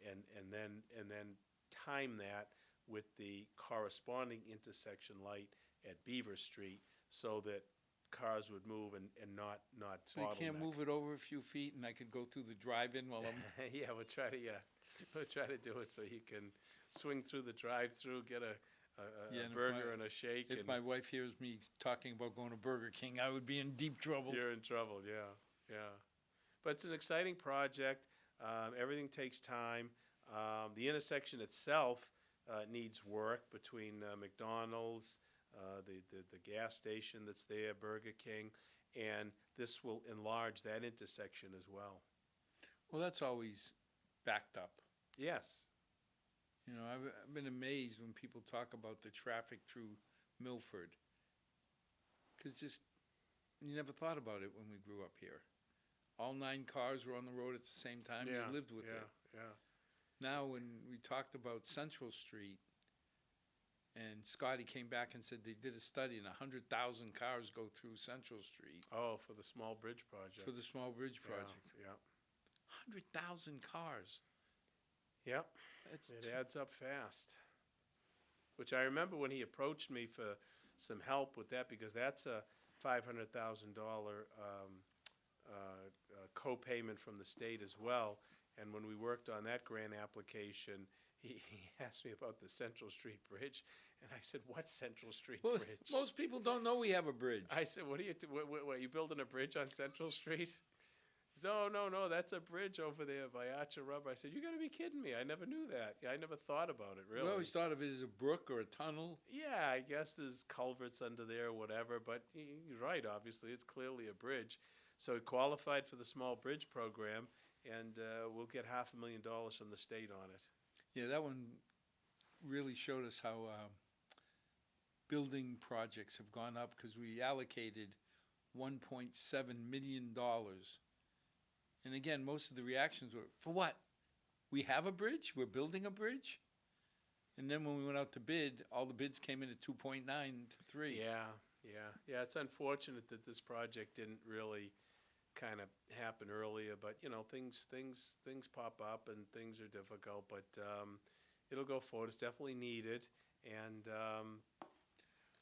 then time that with the corresponding intersection light at Beaver Street so that cars would move and not So you can't bottleneck. move it over a few feet and I could go through the drive-in while I'm... Yeah, we'll try to do it so you can swing through the drive-through, get a Yeah, and if burger my- and a shake. If and my wife hears me talking about going to Burger King, I would be in deep trouble. You're in trouble, yeah. But it's an exciting project. Everything takes time. The intersection itself needs work between McDonald's, the gas station that's there, Burger King, and this will enlarge that intersection as well. Well, that's always backed up. Yes. I've been amazed when people talk about the traffic through Milford. Because you never thought about it when we grew up here. All 9 cars were on the road at the same time. Yeah, You lived with it. yeah. Now, when we talked about Central Street, and Scotty came back and said they did a study and 100,000 cars go through Central Street Oh, for the small bridge project. for the small bridge project. Yeah. 100,000 cars. Yep. That's It adds up fast. Which I remember when he approached me for some help with that, because that's a $500,000 co-payment from the state as well. And when we worked on that grant application, he asked me about the Central Street Bridge, and I said, "What Central Street Well, Bridge?" most people don't know we have a bridge. I said, "What are you building a bridge on Central Street?" He said, "Oh, no, that's a bridge over there by Archer Rubber." I said, "You got to be kidding me! I never knew that. I never thought about it, really." We always thought of it as a brook or a tunnel. Yeah, I guess there's culverts under there or whatever, but you're right, obviously, it's clearly a bridge. So it qualified for the small bridge program, and we'll get $500,000 from the state on it. Yeah, that one really showed us how building projects have gone up because we allocated $1.7 million. And again, most of the reactions were, for what? We have a bridge? We're building a bridge? And then when we went out to bid, all the bids came in at 2.9 to 3. Yeah. It's unfortunate that this project didn't really kind of happen earlier, but things pop up and things are difficult. But it'll go forward. It's definitely needed, and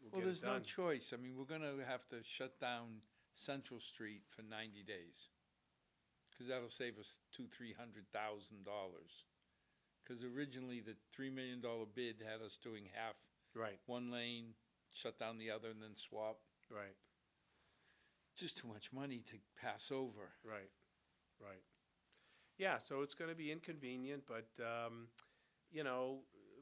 we'll get there's it no done. choice. I mean, we're going to have to shut down Central Street for 90 days because that'll save us $200,000-300,000. Because originally the $3 million bid had us doing half Right, one lane, shut down the other, and then swap. right, Just too much money to pass over. right. Yeah, so it's going to be inconvenient, but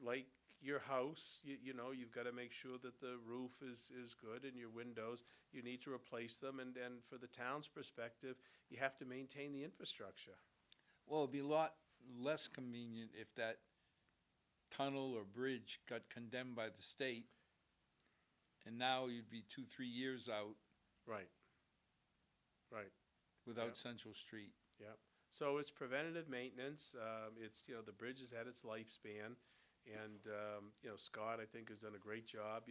like your house, you've got to make sure that the roof is good and your windows, you need to replace them, and for the town's perspective, you have to maintain the infrastructure. Well, it'd be a lot less convenient if that tunnel or bridge got condemned by the state, and now you'd be 2-3 years out Right. without Yep. Central Street. Yep. So it's preventative maintenance. It's, the bridge has had its lifespan. And, Scott, I think, has done a great job,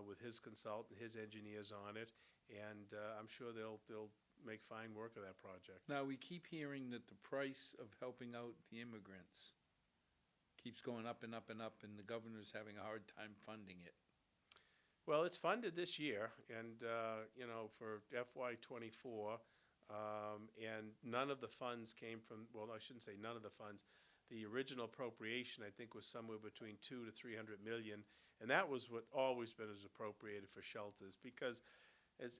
with his consultant, his engineers on it. And I'm sure they'll make fine work of that project. Now, we keep hearing that the price of helping out the immigrants keeps going up and up and up, and the governor's having a hard time funding it. Well, it's funded this year, and, for FY '24, and none of the funds came from, well, I shouldn't say none of the funds. The original appropriation, I think, was somewhere between 200 to 300 million, and that was what always been as appropriated for shelters, because as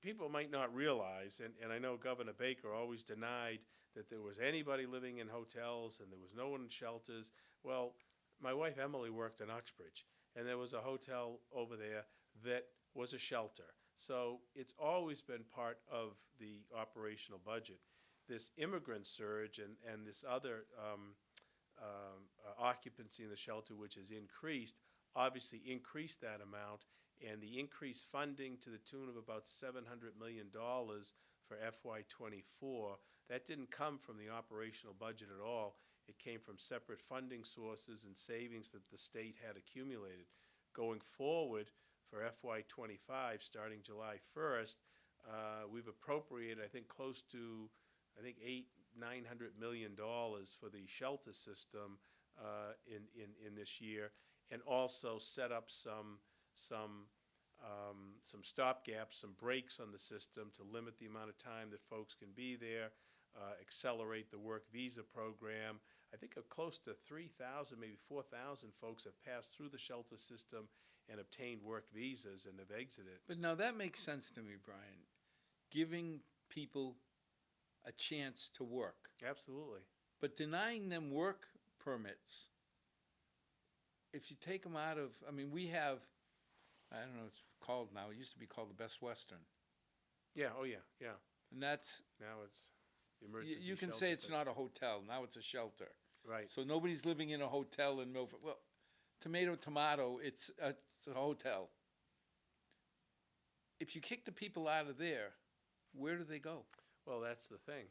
people might not realize, and I know Governor Baker always denied that there was anybody living in hotels and there was no one in shelters. Well, my wife Emily worked in Uxbridge, and there was a hotel over there that was a shelter. So it's always been part of the operational budget. This immigrant surge and this other occupancy in the shelter, which has increased, obviously increased that amount, and the increased funding to the tune of about $700 million for FY '24, that didn't come from the operational budget at all. It came from separate funding sources and savings that the state had accumulated. Going forward for FY '25, starting July 1st, we've appropriated, I think, close to, $800-900 million for the shelter system in this year, and also set up some stopgaps, some brakes on the system to limit the amount of time that folks can be there, accelerate the work visa program. I think close to 3,000, maybe 4,000 folks have passed through the shelter system and obtained work visas and have exited. But now that makes sense to me, Brian. Giving people a chance to work, Absolutely. but denying them work permits. If you take them out of, I mean, we have, I don't know what it's called now. It used to be called the Best Western. Yeah, oh yeah. And that's, Now it's the you, emergency you can shelter say it's center. not a hotel. Now it's a shelter. Right, So nobody's living in a hotel in Milford. Well, tomato, it's a hotel. If you kick the people out of there, where do they go? well, that's the thing.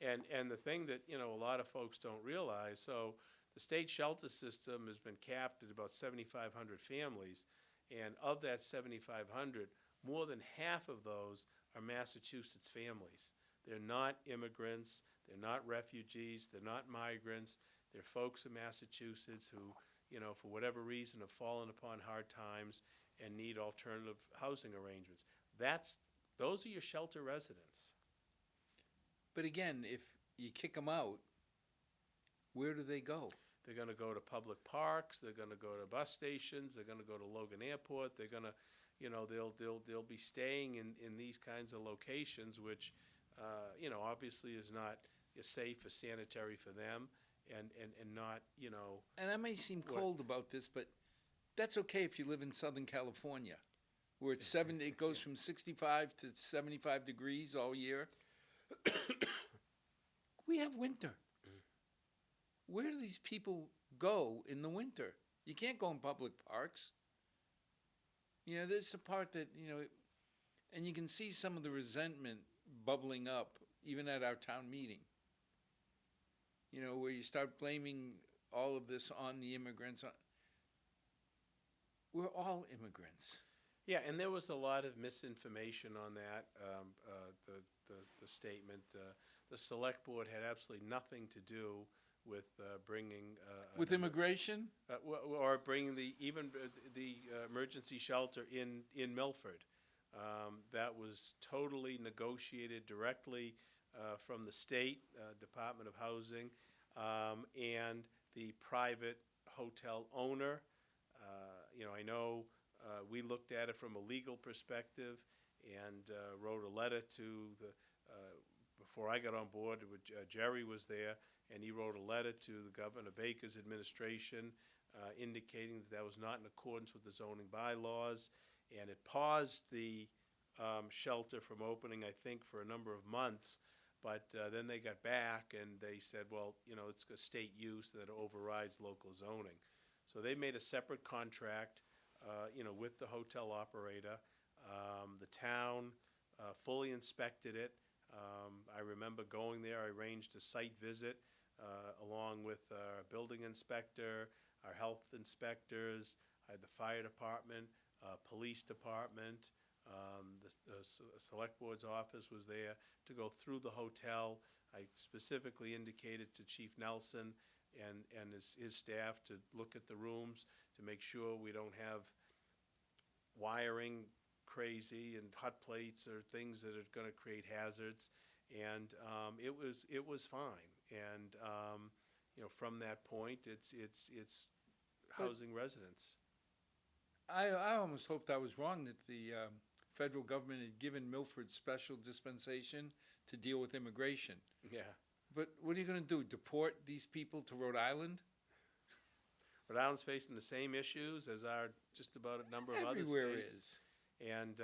And the thing that, a lot of folks don't realize, so the state shelter system has been capped at about 7,500 families, and of that 7,500, more than half of those are Massachusetts families. They're not immigrants, they're not refugees, they're not migrants, they're folks in Massachusetts who, for whatever reason have fallen upon hard times and need alternative housing arrangements. Those are your shelter residents. But again, if you kick them out, where do they go? They're going to go to public parks. They're going to go to bus stations. They're going to go to Logan Airport. They're going to, they'll be staying in these kinds of locations, which, obviously is not safe or sanitary for them, and not, And I may seem What? cold about this, but that's okay if you live in Southern California, where it's it goes from 65 to 75 degrees all year. We have winter. Where do these people go in the winter? You can't go in public parks. You know, there's the part that, you know, and you can see some of the resentment bubbling up even at our town meeting. You know, where you start blaming all of this on the immigrants. We're all immigrants. Yeah, and there was a lot of misinformation on that, the statement. The select board had absolutely nothing to do with bringing. With immigration? Or bringing even the emergency shelter in Milford. That was totally negotiated directly from the state Department of Housing and the private hotel owner. You know, I know we looked at it from a legal perspective and wrote a letter to the, before I got on board, Jerry was there, and he wrote a letter to the Governor Baker's administration indicating that was not in accordance with the zoning bylaws, and it paused the shelter from opening, I think, for a number of months. But then they got back and they said, well, you know, it's a state use that overrides local zoning. So they made a separate contract, you know, with the hotel operator. The town fully inspected it. I remember going there. I arranged a site visit along with our building inspector, our health inspectors, I had the fire department, police department. The select board's office was there to go through the hotel. I specifically indicated to Chief Nelson and his staff to look at the rooms to make sure we don't have wiring crazy and hot plates or things that are going to create hazards. And it was fine. And you know, from that point, it's housing residents. I almost hoped I was wrong that the federal government had given Milford special dispensation to deal with immigration. Yeah. But what are you going to do, deport these people to Rhode Island? Rhode Island's facing the same issues as are just about a number of other states. Everywhere is. And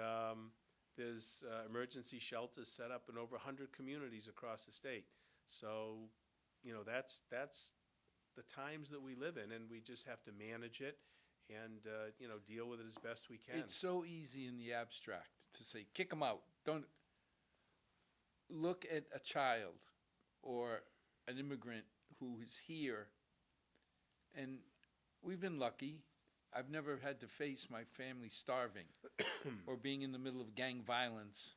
there's emergency shelters set up in over 100 communities across the state. So, you know, that's the times that we live in, and we just have to manage it and, you know, deal with it as best we can. It's so easy in the abstract to say, kick them out. Don't look at a child or an immigrant who is here. And we've been lucky. I've never had to face my family starving or being in the middle of gang violence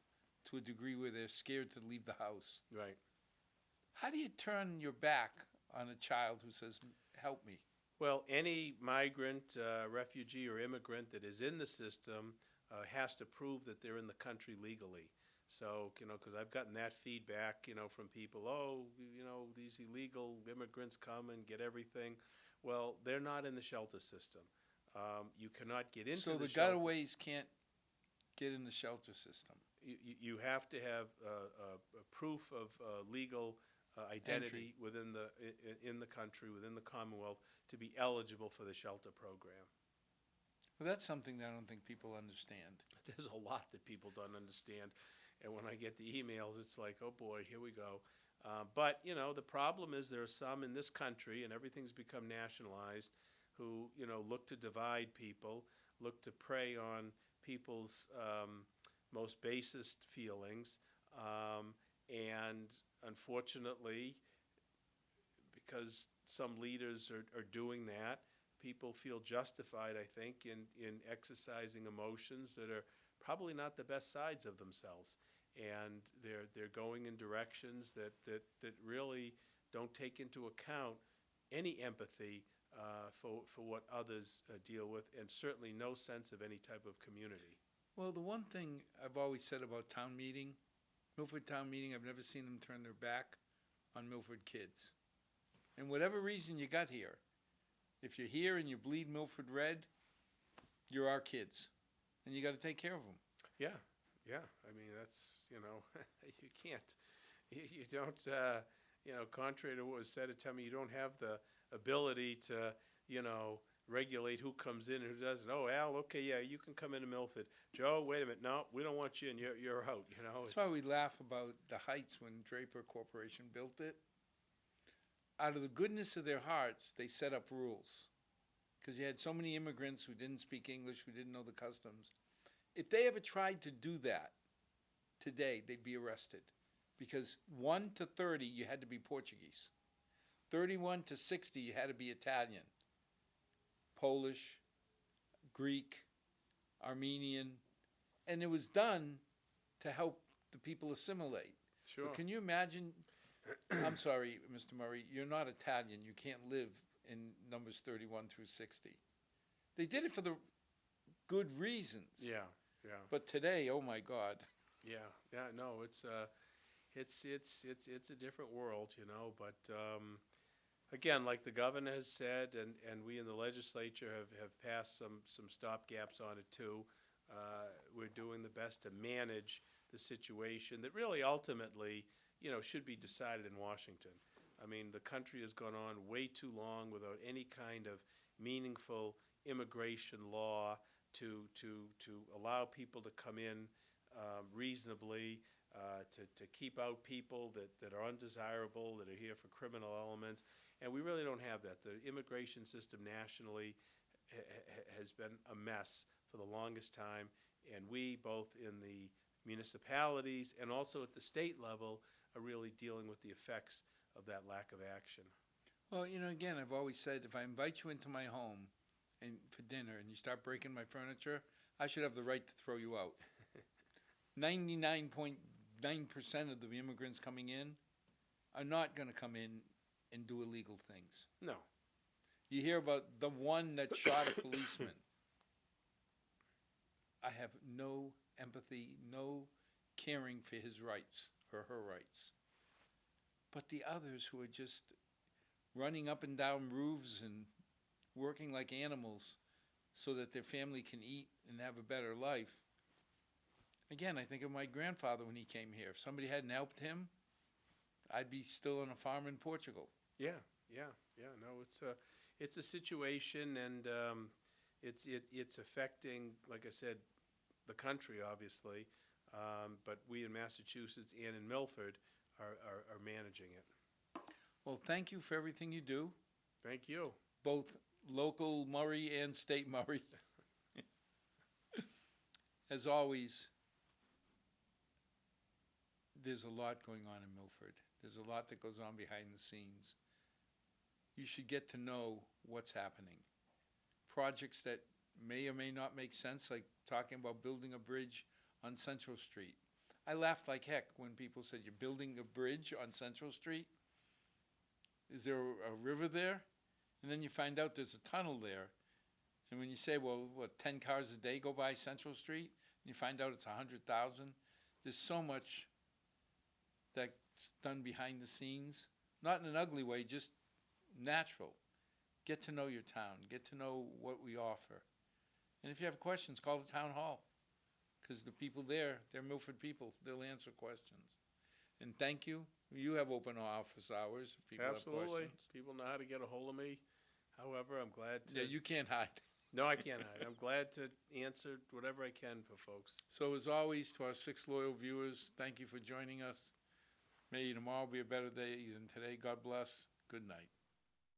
to a degree where they're scared to leave the house. Right. How do you turn your back on a child who says, help me? Well, any migrant, refugee, or immigrant that is in the system has to prove that they're in the country legally. So, you know, because I've gotten that feedback, you know, from people, oh, you know, these illegal immigrants come and get everything. Well, they're not in the shelter system. You cannot get into so the shelter. gotaways can't get in the shelter system. You have to have a proof of legal identity Entry. within in the country, within the Commonwealth, to be eligible for the shelter program. Well, that's something that I don't think people understand. There's a lot that people don't understand. And when I get the emails, it's like, oh boy, here we go. But, you know, the problem is there are some in this country, and everything's become nationalized, who, you know, look to divide people, look to prey on people's most basest feelings. And unfortunately, because some leaders are doing that, people feel justified, I think, in exercising emotions that are probably not the best sides of themselves. And they're going in directions that really don't take into account any empathy for what others deal with, and certainly no sense of any type of community. Well, the one thing I've always said about town meeting, Milford Town Meeting, I've never seen them turn their back on Milford kids. And whatever reason you got here, if you're here and you bleed Milford red, you're our kids. And you got to take care of them. Yeah, yeah. I mean, that's, you know, you can't, you don't, you know, contrary to what was said, tell me you don't have the ability to, you know, regulate who comes in and who doesn't. Oh, Al, okay, yeah, you can come into Milford. Joe, wait a minute, no, we don't want you in, you're out, you know. That's why we laugh about the Heights when Draper Corporation built it. out of the goodness of their hearts, they set up rules. Because you had so many immigrants who didn't speak English, who didn't know the customs. If they ever tried to do that today, they'd be arrested. Because 1 to 30, you had to be Portuguese. 31 to 60, you had to be Italian, Polish, Greek, Armenian. And it was done to help the people assimilate. Sure. But can you imagine, I'm sorry, Mr. Murray, you're not Italian. You can't live in numbers 31 through 60. They did it for the good reasons. Yeah, yeah. But today, oh my God. Yeah, yeah, no, it's a different world, you know. But again, like the governor has said, and we in the legislature have passed some stopgaps on it too. We're doing the best to manage the situation that really ultimately, you know, should be decided in Washington. I mean, the country has gone on way too long without any kind of meaningful immigration law to allow people to come in reasonably, to keep out people that are undesirable, that are here for criminal elements. And we really don't have that. The immigration system nationally has been a mess for the longest time. And we, both in the municipalities and also at the state level, are really dealing with the effects of that lack of action. Well, you know, again, I've always said if I invite you into my home and for dinner and you start breaking my furniture, I should have the right to throw you out. 99.9% of the immigrants coming in are not going to come in and do illegal things. No. You hear about the one that shot a policeman. I have no empathy, no caring for his rights or her rights. But the others who are just running up and down roofs and working like animals so that their family can eat and have a better life. Again, I think of my grandfather when he came here. If somebody hadn't helped him, I'd be still on a farm in Portugal. Yeah, yeah, yeah. No, it's a situation, and it's affecting, like I said, the country obviously, but we in Massachusetts and in Milford are managing it. Well, thank you for everything you do, Thank you. both local Murray and state Murray. As always, there's a lot going on in Milford. There's a lot that goes on behind the scenes. You should get to know what's happening. Projects that may or may not make sense, like talking about building a bridge on Central Street. I laughed like heck when people said, you're building a bridge on Central Street? Is there a river there? And then you find out there's a tunnel there. And when you say, well, what, 10 cars a day go by Central Street? And you find out it's 100,000. There's so much that's done behind the scenes. Not in an ugly way, just natural. Get to know your town. Get to know what we offer. And if you have questions, call the town hall. Because the people there, they're Milford people. They'll answer questions. And thank you. You have open office hours if people have Absolutely. questions. People know how to get a hold of me. However, I'm glad to. Yeah, you can't hide. No, I can't hide. I'm glad to answer whatever I can for folks. So as always, to our 6 loyal viewers, thank you for joining us. May tomorrow be a better day than today. God bless. Good night.